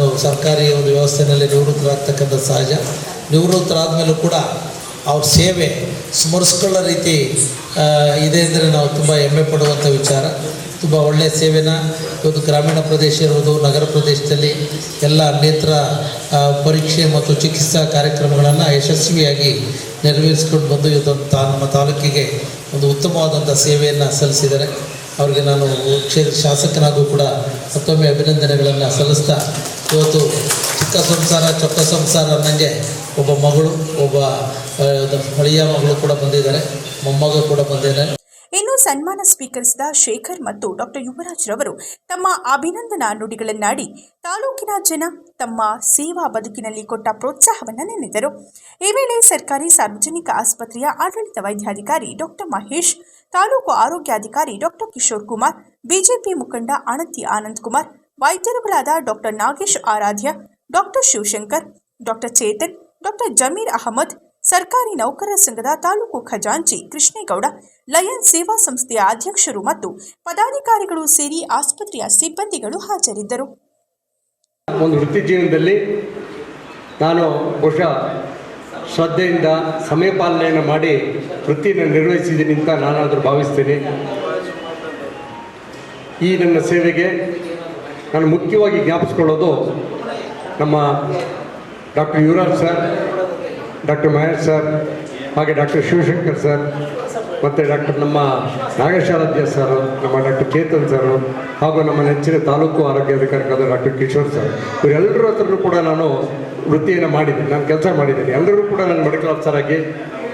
[SPEAKER 6] ಒಂದು ಸರ್ಕಾರಿ ಒಂದು ವ್ಯವಸ್ಥೆಯಲ್ಲಿ ನಿವೃತ್ತರಾಗ್ತಕ್ಕಂಥ ಸಹಜ. ನಿವೃತ್ತರಾದಮೇಲೂ ಕೂಡ ಅವ್ರ ಸೇವೆ ಸ್ಮರಿಸ್ಕೊಳ್ಳೋ ರೀತಿ ಇದೆ ಅಂದರೆ ನಾವು ತುಂಬ ಹೆಮ್ಮೆ ಪಡುವಂಥ ವಿಚಾರ. ತುಂಬ ಒಳ್ಳೆಯ ಸೇವೆನ ಇವತ್ತು ಗ್ರಾಮೀಣ ಪ್ರದೇಶ ಇರುವುದು, ನಗರ ಪ್ರದೇಶದಲ್ಲಿ ಎಲ್ಲ ನೇತ್ರ ಪರೀಕ್ಷೆ ಮತ್ತು ಚಿಕಿತ್ಸಾ ಕಾರ್ಯಕ್ರಮಗಳನ್ನು ಯಶಸ್ವಿಯಾಗಿ ನೆರವೇರಿಸ್ಕೊಂಡು ಬಂದು ಇವತ್ತು ನಮ್ಮ ತಾಲೂಕಿಗೆ ಒಂದು ಉತ್ತಮವಾದಂಥ ಸೇವೆಯನ್ನು ಸಲ್ಲಿಸಿದ್ದಾರೆ. ಅವರಿಗೆ ನಾನು ಕ್ಷೇತ್ರ ಶಾಸಕನಾಗೂ ಕೂಡ ಮತ್ತೊಮ್ಮೆ ಅಭಿನಂದನೆಗಳನ್ನು ಸಲ್ಲಿಸ್ತಾ, ಇವತ್ತು ಚಿಕ್ಕ ಸಂಸಾರ ಚೊಕ್ಕ ಸಂಸಾರ ಅನ್ನಂಗೆ ಒಬ್ಬ ಮಗಳು, ಒಬ್ಬ ಹಳೆಯ ಮಗಳು ಕೂಡ ಬಂದಿದ್ದಾರೆ, ಮೊಮ್ಮಗ ಕೂಡ ಬಂದಿದ್ದಾರೆ.
[SPEAKER 1] ಇನ್ನು ಸನ್ಮಾನ ಸ್ವೀಕರಿಸಿದ ಶೇಖರ್ ಮತ್ತು ಡಾಕ್ಟರ್ ಯುವರಾಜ್ ರವರು ತಮ್ಮ ಅಭಿನಂದನಾ ನುಡಿಗಳನ್ನಾಡಿ ತಾಲೂಕಿನ ಜನ ತಮ್ಮ ಸೇವಾ ಬದುಕಿನಲ್ಲಿ ಕೊಟ್ಟ ಪ್ರೋತ್ಸಾಹವನ್ನು ನೆನೆದರು. ಈ ವೇಳೆ ಸರ್ಕಾರಿ ಸಾರ್ವಜನಿಕ ಆಸ್ಪತ್ರೆಯ ಆಡಳಿತ ವೈದ್ಯಾಧಿಕಾರಿ ಡಾಕ್ಟರ್ ಮಹೇಶ್, ತಾಲೂಕು ಆರೋಗ್ಯಾಧಿಕಾರಿ ಡಾಕ್ಟರ್ ಕಿಶೋರ್ ಕುಮಾರ್, ಬಿಜೆಪಿ ಮುಖಂಡ ಅಣತಿ ಆನಂದ್ ಕುಮಾರ್, ವೈದ್ಯರುಗಳಾದ doctor Nagesh Aradhya, doctor Shivashankar, doctor Chetan, doctor Zameer Ahmed, ಸರ್ಕಾರಿ ನೌಕರರ ಸಂಘದ ತಾಲೂಕು ಖಜಾಂಚಿ ಕೃಷ್ಣೇಗೌಡ, ಲಯನ್ ಸೇವಾ ಸಂಸ್ಥೆಯ ಅಧ್ಯಕ್ಷರು ಮತ್ತು ಪದಾಧಿಕಾರಿಗಳು ಸೇರಿ ಆಸ್ಪತ್ರೆಯ ಸಿಬ್ಬಂದಿಗಳು ಹಾಜರಿದ್ದರು.
[SPEAKER 7] ಒಂದು ವೃತ್ತಿ ಜೀವನದಲ್ಲಿ ನಾನು ಬಹುಶಃ ಶ್ರದ್ಧೆಯಿಂದ ಸಮಯ ಪಾಲನೆಯನ್ನು ಮಾಡಿ ವೃತ್ತಿಯನ್ನು ನಿರ್ವಹಿಸಿದ್ದೀನಿ ಅಂತ ನಾನಾದರೂ ಭಾವಿಸ್ತೀನಿ. ಈ ನನ್ನ ಸೇವೆಗೆ ನಾನು ಮುಖ್ಯವಾಗಿ ಜ್ಞಾಪಿಸ್ಕೊಳ್ಳೋದು ನಮ್ಮ doctor Yuvraj sir, doctor Mahesh sir, ಹಾಗೆ ಡಾಕ್ಟರ್ ಶಿವಶಂಕರ್ ಸರ್, ಮತ್ತು ಡಾಕ್ಟರ್ ನಮ್ಮ ನಾಗೇಶಾರಾಧ್ಯ ಸರ್, ನಮ್ಮ ಡಾಕ್ಟರ್ ಚೇತನ್ ಸರ್, ಹಾಗೂ ನಮ್ಮ ನೆಚ್ಚಿನ ತಾಲೂಕು ಆರೋಗ್ಯಾಧಿಕಾರಿಗಳಾದ ಡಾಕ್ಟರ್ ಕಿಶೋರ್ ಸರ್, ಇವರೆಲ್ಲರ ಹತ್ರನೂ ಕೂಡ ನಾನು ವೃತ್ತಿಯನ್ನು ಮಾಡಿದ್ದೀನಿ, ನಾನು ಕೆಲಸ ಮಾಡಿದ್ದೀನಿ. ಎಲ್ಲರೂ ಕೂಡ ನಾನು ಮೆಡಿಕಲ್ ಆಫೀಸರ್ ಆಗಿ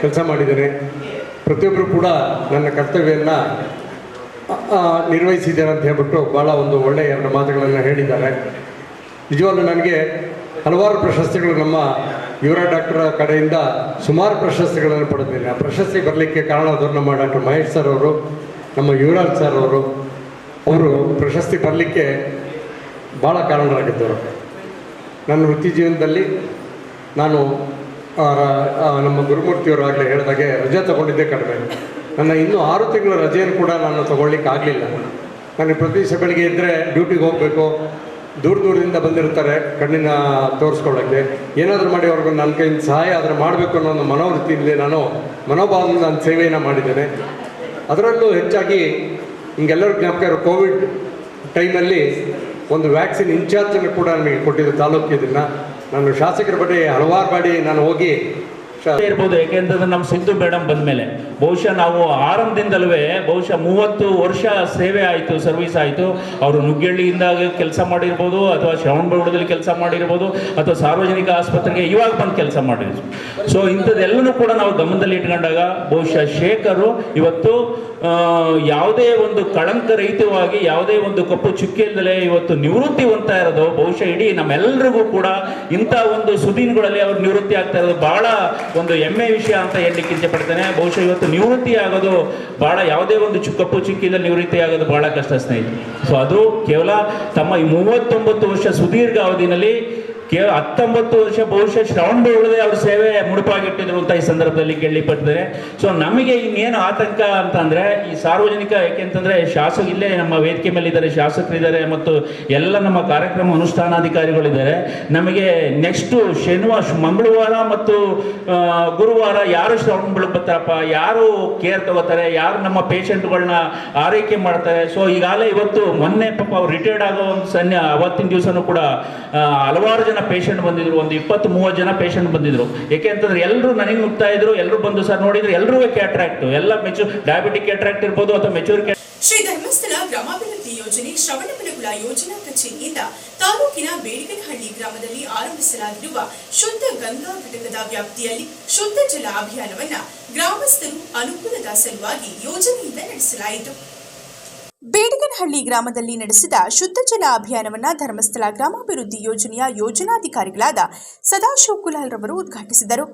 [SPEAKER 7] ಕೆಲಸ ಮಾಡಿದ್ದೇನೆ. ಪ್ರತಿಯೊಬ್ಬರು ಕೂಡ ನನ್ನ ಕರ್ತವ್ಯವನ್ನು ನಿರ್ವಹಿಸಿದ್ದೇನೆ ಅಂತ ಹೇಳ್ಬಿಟ್ಟು ಭಾಳ ಒಂದು ಒಳ್ಳೆಯ 2 ಮಾತುಗಳನ್ನು ಹೇಳಿದ್ದಾರೆ. ನಿಜವಾಗ್ಲೂ ನನಗೆ ಹಲವಾರು ಪ್ರಶಸ್ತಿಗಳು ನಮ್ಮ ಯುವರಾಜ್ ಡಾಕ್ಟರ್ ಕಡೆಯಿಂದ ಸುಮಾರು ಪ್ರಶಸ್ತಿಗಳನ್ನು ಪಡೆದಿದ್ದೀನಿ. ಆ ಪ್ರಶಸ್ತಿ ಬರಲಿಕ್ಕೆ ಕಾರಣವಾದವರು ನಮ್ಮ ಡಾಕ್ಟರ್ ಮಹೇಶ್ ಸರ್ ಅವರು, ನಮ್ಮ ಯುವರಾಜ್ ಸರ್ ಅವರು ಪ್ರಶಸ್ತಿ ಬರಲಿಕ್ಕೆ ಭಾಳ ಕಾರಣರಾಗಿದ್ದರು. ನನ್ನ ವೃತ್ತಿ ಜೀವನದಲ್ಲಿ ನಾನು ನಮ್ಮ ಗುರುಮೂರ್ತಿಯವರು ಆಗಲೇ ಹೇಳಿದಾಗೆ ರಜೆ ತೊಗೊಂಡಿದ್ದೇ ಕಡಿಮೆ. ನನ್ನ ಇನ್ನೂ 6 ತಿಂಗಳ ರಜೆಯನ್ನು ಕೂಡ ನಾನು ತೊಗೊಳ್ಲಿಕ್ಕೆ ಆಗಲಿಲ್ಲ. ನಾನು ಪ್ರತಿ ದಿವಸ ಬೆಳಿಗ್ಗೆ ಇದ್ದರೆ ಡ್ಯೂಟಿಗೆ ಹೋಗಬೇಕು, ದೂರದಿಂದ ಬಂದಿರ್ತಾರೆ ಕಣ್ಣಿನ ತೋರಿಸ್ಕೊಳ್ಳೋಕ್ಕೆ, ಏನಾದರೂ ಮಾಡಿ ಅವ್ರಿಗೂ ನನ್ನ ಕೈಯಿಂದ ಸಹಾಯ ಆದರೆ ಮಾಡಬೇಕು ಅನ್ನೋ ಒಂದು ಮನೋವೃತ್ತಿಯಲ್ಲಿ ನಾನು ಮನೋಭಾವದಿಂದ ನಾನು ಸೇವೆಯನ್ನು ಮಾಡಿದ್ದೇನೆ. ಅದರಲ್ಲೂ ಹೆಚ್ಚಾಗಿ ಹಿಂಗೆಲ್ಲರೂ ಜ್ಞಾಪಕ ಇರೋ ಕೋವಿಡ್ ಟೈಮಲ್ಲಿ ಒಂದು ವ್ಯಾಕ್ಸಿನ್ ಇನ್ಚಾರ್ಜನ್ನು ಕೂಡ ನನಗೆ ಕೊಟ್ಟಿದ್ದು ತಾಲೂಕು. ಇದನ್ನು ನಾನು ಶಾಸಕರ ಬಳಿ ಹಲವಾರು ಬಾರಿ ನಾನು ಹೋಗಿ
[SPEAKER 8] ಇರ್ಬೋದು. ಯಾಕೆಂತಂದ್ರೆ ನಮ್ಮ ಸಿದ್ದು ಮೇಡಮ್ ಬಂದ್ಮೇಲೆ ಬಹುಶಃ ನಾವು ಆರಂಭದಿಂದಲೇ ಬಹುಶಃ 30 ವರ್ಷ ಸೇವೆ ಆಯಿತು, ಸರ್ವಿಸ್ ಆಯಿತು. ಅವರು ನುಗ್ಗೇಳ್ಳಿಯಿಂದ ಕೆಲಸ ಮಾಡಿರ್ಬೋದು, ಅಥವಾ ಶ್ರವಣಬೆಳಗೊಳದಲ್ಲಿ ಕೆಲಸ ಮಾಡಿರ್ಬೋದು, ಅಥವಾ ಸಾರ್ವಜನಿಕ ಆಸ್ಪತ್ರೆಗೆ ಇವಾಗ ಬಂದು ಕೆಲಸ ಮಾಡಿರ್ಬೋದು. ಸೊ ಇಂಥದ್ದೆಲ್ಲನೂ ಕೂಡ ನಾವು ಗಮನದಲ್ಲಿ ಇಟ್ಕೊಂಡಾಗ ಬಹುಶಃ ಶೇಖರು ಇವತ್ತು ಯಾವುದೇ ಒಂದು ಕಳಂಕರಹಿತವಾಗಿ, ಯಾವುದೇ ಒಂದು ಕಪ್ಪು ಚುಕ್ಕಿಯಿಂದಲೇ ಇವತ್ತು ನಿವೃತ್ತಿ ಹೊಂದ್ತಾ ಇರೋದು ಬಹುಶಃ ಇಡೀ ನಮ್ಮೆಲ್ಲರಿಗೂ ಕೂಡ ಇಂಥ ಒಂದು ಸುದೀನ್ಗಳಲ್ಲಿ ಅವರು ನಿವೃತ್ತಿ ಆಗ್ತಾ ಇರೋದು ಬಹಳ ಒಂದು ಹೆಮ್ಮೆ ವಿಷಯ ಅಂತ ಹೇಳಲಿಕ್ಕೆ ಇಷ್ಟಪಡ್ತೇನೆ. ಬಹುಶಃ ಇವತ್ತು ನಿವೃತ್ತಿ ಆಗೋದು ಬಹಳ, ಯಾವುದೇ ಒಂದು ಕಪ್ಪು ಚುಕ್ಕಿದಲ್ಲಿ ನಿವೃತ್ತಿ ಆಗೋದು ಬಹಳ ಕಷ್ಟ ಸ್ನೇಹಿತರೆ. ಸೊ ಅದು ಕೇವಲ ತಮ್ಮ ಈ 39 ವರ್ಷ ಸುದೀರ್ಘ ಅವಧಿನಲ್ಲಿ 19 ವರ್ಷ ಬಹುಶಃ ಶ್ರವಣಬೆಳಗೊಳದಲ್ಲಿ ಅವ್ರ ಸೇವೆ ಮುಡುಪಾಗಿಟ್ಟಿದ್ರು ಅಂತ ಈ ಸಂದರ್ಭದಲ್ಲಿ ಕೇಳಲಿಪಟ್ಟಿದ್ದಾರೆ. ಸೊ ನಮಗೆ ಇನ್ನೇನು ಆತಂಕ ಅಂತ ಅಂದರೆ ಈ ಸಾರ್ವಜನಿಕ, ಯಾಕೆಂತಂದರೆ ಇಲ್ಲೇ ನಮ್ಮ ವೇದಿಕೆ ಮೇಲೆ ಇದ್ದಾರೆ, ಶಾಸಕರಿದ್ದಾರೆ ಮತ್ತು ಎಲ್ಲ ನಮ್ಮ ಕಾರ್ಯಕ್ರಮ ಅನುಷ್ಠಾನಾಧಿಕಾರಿಗಳಿದ್ದಾರೆ. ನಮಗೆ ನೆಕ್ಸ್ಟು ಮಂಗಳವಾರ ಮತ್ತು ಗುರುವಾರ ಯಾರು ಶ್ರವಣಬೆಳಗೊಳ ಬರ್ತಾರಪ್ಪ, ಯಾರು ಕೇರ್ ತಗೋತಾರೆ, ಯಾರು ನಮ್ಮ ಪೇಷಂಟ್ಗಳನ್ನ ಆರೈಕೆ ಮಾಡ್ತಾರೆ. ಸೊ ಈಗಾಗಲೇ ಇವತ್ತು ಮೊನ್ನೆ ಪಾಪ ಅವ್ರು ರಿಟೈರ್ಡ್ ಆಗೋ ಒಂದು ಅವತ್ತಿನ ದಿವಸನೂ ಕೂಡ ಹಲವಾರು ಜನ ಪೇಷಂಟ್ ಬಂದಿದ್ರು, ಒಂದು 20-30 ಜನ ಪೇಷಂಟ್ ಬಂದಿದ್ರು. ಯಾಕೆ ಅಂತಂದ್ರೆ ಎಲ್ಲರೂ ನನಗೆ ನುಗ್ತಾ ಇದ್ರು, ಎಲ್ಲರೂ ಬಂದು ಸರ್ ನೋಡಿದ್ರೆ ಎಲ್ಲರೂ ಕ್ಯಾಟ್ರಾಕ್ಟ್, ಎಲ್ಲ ಡಯಾಬಿಟಿಕ್ ಕ್ಯಾಟ್ರಾಕ್ಟ್ ಇರ್ಬೋದು ಅಥವಾ ಮೆಚೂರ್.
[SPEAKER 1] ಶ್ರೀ ಧರ್ಮಸ್ಥಳ ಗ್ರಾಮಾಭಿವೃದ್ಧಿ ಯೋಜನೆ ಶ್ರವಣಬೆಳಗೊಳ ಯೋಜನಾ ಕಚೇರಿಯಿಂದ ತಾಲೂಕಿನ ಬೇಡಿಗನಹಳ್ಳಿ ಗ್ರಾಮದಲ್ಲಿ ಆರಂಭಿಸಲಾಗಿರುವ ಶುದ್ಧ ಗಂಗಾ ಘಟಕದ ವ್ಯಾಪ್ತಿಯಲ್ಲಿ ಶುದ್ಧ ಜಲ ಅಭಿಯಾನವನ್ನ ಗ್ರಾಮಸ್ಥರು ಅನುಕೂಲದ ಸಲುವಾಗಿ ಯೋಜನೆಯಿಂದ ನಡೆಸಲಾಯಿತು. ಬೇಡಿಗನಹಳ್ಳಿ ಗ್ರಾಮದಲ್ಲಿ ನಡೆಸಿದ ಶುದ್ಧ ಜಲ ಅಭಿಯಾನವನ್ನ ಧರ್ಮಸ್ಥಳ ಗ್ರಾಮಾಭಿವೃದ್ಧಿ ಯೋಜನೆಯ ಯೋಜನಾಧಿಕಾರಿಗಳಾದ ಸದಾಶಿವ್ ಕುಲಾಲ್ ರವರು ಉದ್ಘಾಟಿಸಿದರು.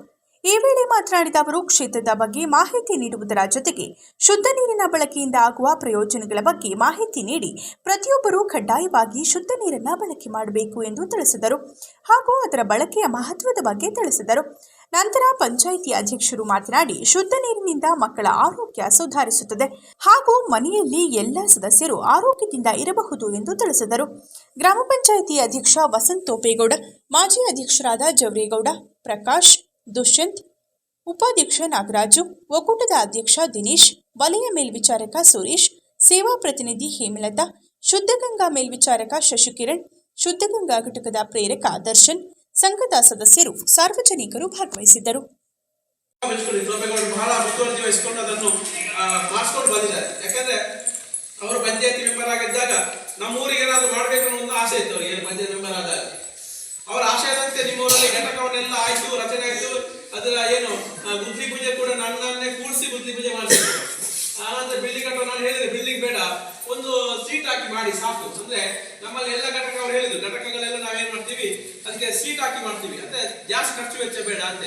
[SPEAKER 1] ಈ ವೇಳೆ ಮಾತನಾಡಿದ ಅವರು ಕ್ಷೇತ್ರದ ಬಗ್ಗೆ ಮಾಹಿತಿ ನೀಡುವುದರ ಜೊತೆಗೆ ಶುದ್ಧ ನೀರಿನ ಬಳಕೆಯಿಂದ ಆಗುವ ಪ್ರಯೋಜನಗಳ ಬಗ್ಗೆ ಮಾಹಿತಿ ನೀಡಿ ಪ್ರತಿಯೊಬ್ಬರೂ ಕಡ್ಡಾಯವಾಗಿ ಶುದ್ಧ ನೀರನ್ನು ಬಳಕೆ ಮಾಡಬೇಕು ಎಂದು ತಿಳಿಸಿದರು. ಹಾಗೂ ಅದರ ಬಳಕೆಯ ಮಹತ್ವದ ಬಗ್ಗೆ ತಿಳಿಸಿದರು. ನಂತರ ಪಂಚಾಯಿತಿ ಅಧ್ಯಕ್ಷರು ಮಾತನಾಡಿ ಶುದ್ಧ ನೀರಿನಿಂದ ಮಕ್ಕಳ ಆರೋಗ್ಯ ಸುಧಾರಿಸುತ್ತದೆ ಹಾಗೂ ಮನೆಯಲ್ಲಿ ಎಲ್ಲ ಸದಸ್ಯರು ಆರೋಗ್ಯದಿಂದ ಇರಬಹುದು ಎಂದು ತಿಳಿಸಿದರು. ಗ್ರಾಮ ಪಂಚಾಯಿತಿ ಅಧ್ಯಕ್ಷ ವಸಂತ್ ತೋಪೇಗೌಡ, ಮಾಜಿ ಅಧ್ಯಕ್ಷರಾದ ಜವರೇಗೌಡ, ಪ್ರಕಾಶ್, ದುಷ್ಯಂತ್, ಉಪಾಧ್ಯಕ್ಷ ನಾಗರಾಜು, ಒಕ್ಕೂಟದ ಅಧ್ಯಕ್ಷ ದಿನೇಶ್, ವಲಯ ಮೇಲ್ವಿಚಾರಕ ಸುರೇಶ್, ಸೇವಾ ಪ್ರತಿನಿಧಿ ಹೇಮಲತಾ, ಶುದ್ಧಗಂಗಾ ಮೇಲ್ವಿಚಾರಕ ಶಶಿಕಿರಣ್, ಶುದ್ಧಗಂಗಾ ಘಟಕದ ಪ್ರೇರಕ ದರ್ಶನ್, ಸಂಘದ ಸದಸ್ಯರು, ಸಾರ್ವಜನಿಕರು ಭಾಗವಹಿಸಿದ್ದರು.
[SPEAKER 9] ಬಹಳ ಮುತುವರ್ಜಿ ವಹಿಸಿಕೊಂಡು ಅದನ್ನು ಮಾಡಿಸ್ಕೊಂಡು ಬಂದಿದ್ದಾರೆ. ಯಾಕಂದ್ರೆ ಅವರು ಪಂಚಾಯತಿ ಮೆಂಬರ್ ಆಗಿದ್ದಾಗ ನಮ್ಮ ಊರಿಗೆ ಏನಾದ್ರು ಮಾಡಬೇಕು ಅನ್ನೋ ಒಂದು ಆಸೆ ಇತ್ತು ಅವರಿಗೆ. ಪಂಚಾಯತ್ ಮೆಂಬರ್ ಆದಾಗ ಅವರ ಆಶೆ ಆದಂತೆ ನಿಮ್ಮೂರಲ್ಲಿ ಘಟಕವನ್ನೆಲ್ಲ ಆಯ್ತು, ರಚನೆ ಆಯ್ತು. ಅದರ ಏನು ಗುದ್ಲಿ ಪೂಜೆ ಕೂಡ ನನ್ನನ್ನೇ ಕೂಡಿಸಿ ಗುದ್ಲಿ ಪೂಜೆ ಮಾಡಿಸಿದ್ರು. ಆನಂತರ ಬಿಲ್ಡಿಂಗ್ ಕಟ್ಟೋ ನಾನು ಹೇಳಿದ್ರೆ ಬಿಲ್ಡಿಂಗ್ ಬೇಡ, ಒಂದು ಸೀಟ್ ಹಾಕಿ ಮಾಡಿ ಸಾಕು. ಅಂದ್ರೆ ನಮ್ಮಲ್ಲಿ ಎಲ್ಲ ಘಟಕ ಅವ್ರು ಹೇಳಿದ್ರು, ಘಟಕಗಳೆಲ್ಲ ನಾವೇನ್ ಮಾಡ್ತೀವಿ ಅದಕ್ಕೆ ಸೀಟ್ ಹಾಕಿ ಮಾಡ್ತೀವಿ, ಅಂದ್ರೆ ಜಾಸ್ತಿ ಖರ್ಚು ವೆಚ್ಚ ಬೇಡ ಅಂತ.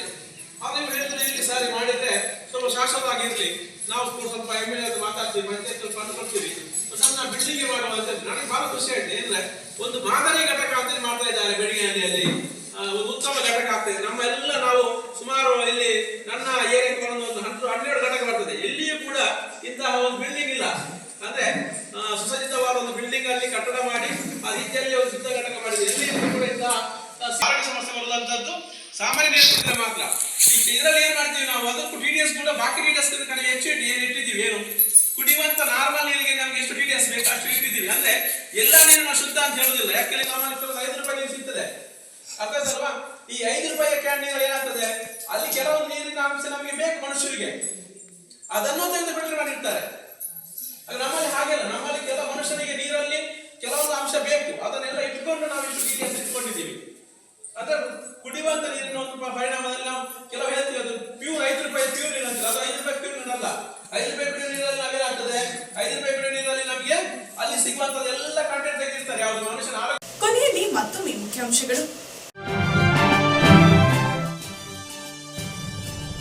[SPEAKER 9] ಆದ್ರೆ ಇವ್ರು ಹೇಳಿದ್ರು ಇಲ್ಲಿ ಸಾರಿ ಮಾಡಿದ್ರೆ ಸ್ವಲ್ಪ ಶಾಶ್ವತವಾಗಿರ್ಲಿ, ನಾವು ಸ್ವಲ್ಪ MLA ಮಾತಾಡ್ತೀವಿ, ಪಂಚಾಯತ್ ಫಂಡ್ ಕೊಡ್ತೀವಿ, ಸಣ್ಣ ಬಿಲ್ಡಿಂಗ್ ಮಾಡುವ ಅಂತ. ನನಗೆ ಬಹಳ ಖುಷಿ ಆಯ್ತು. ಅಂದ್ರೆ ಒಂದು ಮಾದರಿ ಘಟಕ ಅಂತ ಮಾಡ್ತಾ ಇದ್ದಾರೆ ಬೇಡಿಗೆಹಳ್ಳಿಯಲ್ಲಿ. ಒಂದು ಉತ್ತಮ ಘಟಕ ಆಗ್ತದೆ. ನಮ್ಮೆಲ್ಲ ನಾವು ಸುಮಾರು ಇಲ್ಲಿ ನನ್ನ ಏರಿಯಾಕ್ಕೆ ಒಂದು 12 ಘಟಕ ಬರ್ತದೆ. ಎಲ್ಲಿಯೂ ಕೂಡ ಇಂತಹ ಒಂದು ಬಿಲ್ಡಿಂಗ್ ಇಲ್ಲ. ಅಂದ್ರೆ ಸುಸಜ್ಜಿತವಾದ ಒಂದು ಬಿಲ್ಡಿಂಗ್ ಅಲ್ಲಿ ಕಟ್ಟಡ ಮಾಡಿ ಆ ರೀತಿಯಲ್ಲಿ ಒಂದು ಶುದ್ಧ ಘಟಕ ಮಾಡಿದೆ. ಎಲ್ಲಿ ಕೂಡ ಇಂತಹ ಆರೋಗ್ಯ ಸಮಸ್ಯೆ ಬರುವಂತದ್ದು ಸಾಮಾನ್ಯ ನೀರಿದ್ರೆ ಮಾತ್ರ. ಇದರಲ್ಲಿ ಏನ್ ಮಾಡ್ತೀವಿ ನಾವು, ಅದಕ್ಕೂ TDS ಕೂಡ ಬಾಕಿ TDS ಕಡೆ ಹೆಚ್ಚು ಏನು ಇಟ್ಟಿದ್ದೀವಿ. ಏನು ಕುಡಿಯುವಂತ ನಾರ್ಮಲ್ ನೀರಿಗೆ ನಮ್ಗೆ ಎಷ್ಟು TDS ಬೇಕು ಅಷ್ಟು ಇಟ್ಟಿದ್ದೀವಿ. ಅಂದ್ರೆ ಎಲ್ಲ ನೀರು ನಾವು ಶುದ್ಧ ಅಂತ ಹೇಳುದಿಲ್ಲ. ಯಾಕೆಂದ್ರೆ ನಮ್ಮಲ್ಲಿ 5 ರೂಪಾಯಿ ನೀರು ಸಿಗ್ತದೆ ಅಲ್ವಾ. ಈ 5 ರೂಪಾಯಿಯ ಕ್ಯಾನ್ ನೀರು ಏನಾಗ್ತದೆ, ಅಲ್ಲಿ ಕೆಲವೊಂದು ನೀರಿನ ಅಂಶ ನಮಗೆ ಬೇಕು ಮನುಷ್ಯರಿಗೆ, ಅದನ್ನು ತೆಗೆದು ಫಿಲ್ಟರ್ ಮಾಡಿರ್ತಾರೆ. ನಮ್ಮಲ್ಲಿ ಹಾಗೆಲ್ಲ, ನಮ್ಮಲ್ಲಿ ಕೆಲವು ಮನುಷ್ಯರಿಗೆ ನೀರಲ್ಲಿ ಕೆಲವೊಂದು ಅಂಶ ಬೇಕು, ಅದನ್ನೆಲ್ಲ ಇಟ್ಕೊಂಡು ನಾವು ಇಷ್ಟು TDS ಇಟ್ಕೊಂಡಿದ್ದೀವಿ. ಅಂದ್ರೆ ಕುಡಿಯುವಂತ ನೀರಿನ ಒಂದು ಪರಿಣಾಮದಲ್ಲಿ ನಾವು ಕೆಲವು ಹೇಳ್ತೀವಿ ಅದು ಪ್ಯೂರ್ 5 ರೂಪಾಯಿ ಪ್ಯೂರ್ ನೀರು ಅಂತೀವಿ. ಅದು 5 ರೂಪಾಯಿ ಪ್ಯೂರ್ ನೀರಲ್ಲ. 5 ರೂಪಾಯಿ ಪ್ಯೂರ್ ನೀರಲ್ಲಿ ನಾವೇನಾಗ್ತದೆ, 5 ರೂಪಾಯಿ ಪ್ಯೂರ್ ನೀರಲ್ಲಿ ನಮಗೆ ಅಲ್ಲಿ ಸಿಗುವಂತದೆಲ್ಲ ಕಂಟೆಂಟ್ ತೆಗೆದಿರ್ತಾರೆ. ಯಾವುದು ಮನುಷ್ಯನ ಆರೋಗ್ಯ.
[SPEAKER 1] ಕೊನೆಯಲ್ಲಿ ಮತ್ತೊಮ್ಮೆ ಮುಖ್ಯಾಂಶಗಳು.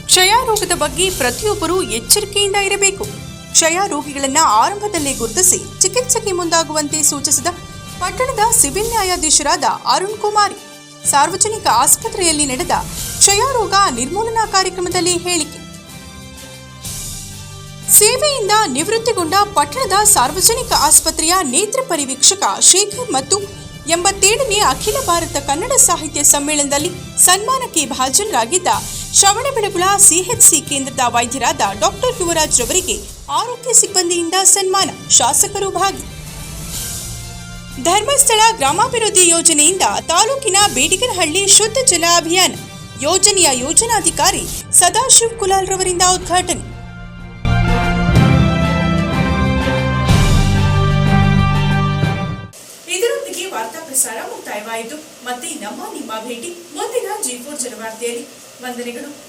[SPEAKER 1] ಕ್ಷಯ ರೋಗದ ಬಗ್ಗೆ ಪ್ರತಿಯೊಬ್ಬರೂ ಎಚ್ಚರಿಕೆಯಿಂದ ಇರಬೇಕು. ಕ್ಷಯ ರೋಗಿಗಳನ್ನು ಆರಂಭದಲ್ಲೇ ಗುರುತಿಸಿ ಚಿಕಿತ್ಸೆಗೆ ಮುಂದಾಗುವಂತೆ ಸೂಚಿಸಿದ ಪಟ್ಟಣದ ಸಿವಿಲ್ ನ್ಯಾಯಾಧೀಶರಾದ ಅರುಣ್ ಕುಮಾರಿ. ಸಾರ್ವಜನಿಕ ಆಸ್ಪತ್ರೆಯಲ್ಲಿ ನಡೆದ ಕ್ಷಯ ರೋಗ ನಿರ್ಮೂಲನಾ ಕಾರ್ಯಕ್ರಮದಲ್ಲಿ ಹೇಳಿಕೆ. ಸೇವೆಯಿಂದ ನಿವೃತ್ತಿಗೊಂಡ ಪಟ್ಟಣದ ಸಾರ್ವಜನಿಕ ಆಸ್ಪತ್ರೆಯ ನೇತ್ರ ಪರಿವೀಕ್ಷಕ ಶೇಖರ್ ಮತ್ತು 87ನೇ ಅಖಿಲ ಭಾರತ ಕನ್ನಡ ಸಾಹಿತ್ಯ ಸಮ್ಮೇಳನದಲ್ಲಿ ಸನ್ಮಾನಕ್ಕೆ ಭಾಜನರಾಗಿದ್ದ ಶ್ರವಣಬೆಳಗೊಳ CHC ಕೇಂದ್ರದ ವೈದ್ಯರಾದ ಡಾಕ್ಟರ್ ಯುವರಾಜ್ ರವರಿಗೆ ಆರೋಗ್ಯ ಸಿಬ್ಬಂದಿಯಿಂದ ಸನ್ಮಾನ, ಶಾಸಕರು ಭಾಗಿ. ಧರ್ಮಸ್ಥಳ ಗ್ರಾಮಾಭಿವೃದ್ಧಿ ಯೋಜನೆಯಿಂದ ತಾಲೂಕಿನ ಬೇಡಿಗನಹಳ್ಳಿ ಶುದ್ಧ ಜಲ ಅಭಿಯಾನ ಯೋಜನೆಯ ಯೋಜನಾಧಿಕಾರಿ ಸದಾಶಿವ್ ಕುಲಾಲ್ ರವರಿಂದ ಉದ್ಘಾಟನೆ. ಇದರೊಂದಿಗೆ ವಾರ್ತಾ ಪ್ರಸಾರ ಮುಕ್ತಾಯವಾಯಿತು. ಮತ್ತೆ ನಿಮ್ಮ ಭೇಟಿ ಮುಂದಿನ G4 ಜನವಾರ್ತೆಯಲ್ಲಿ. ವಂದನೆಗಳು.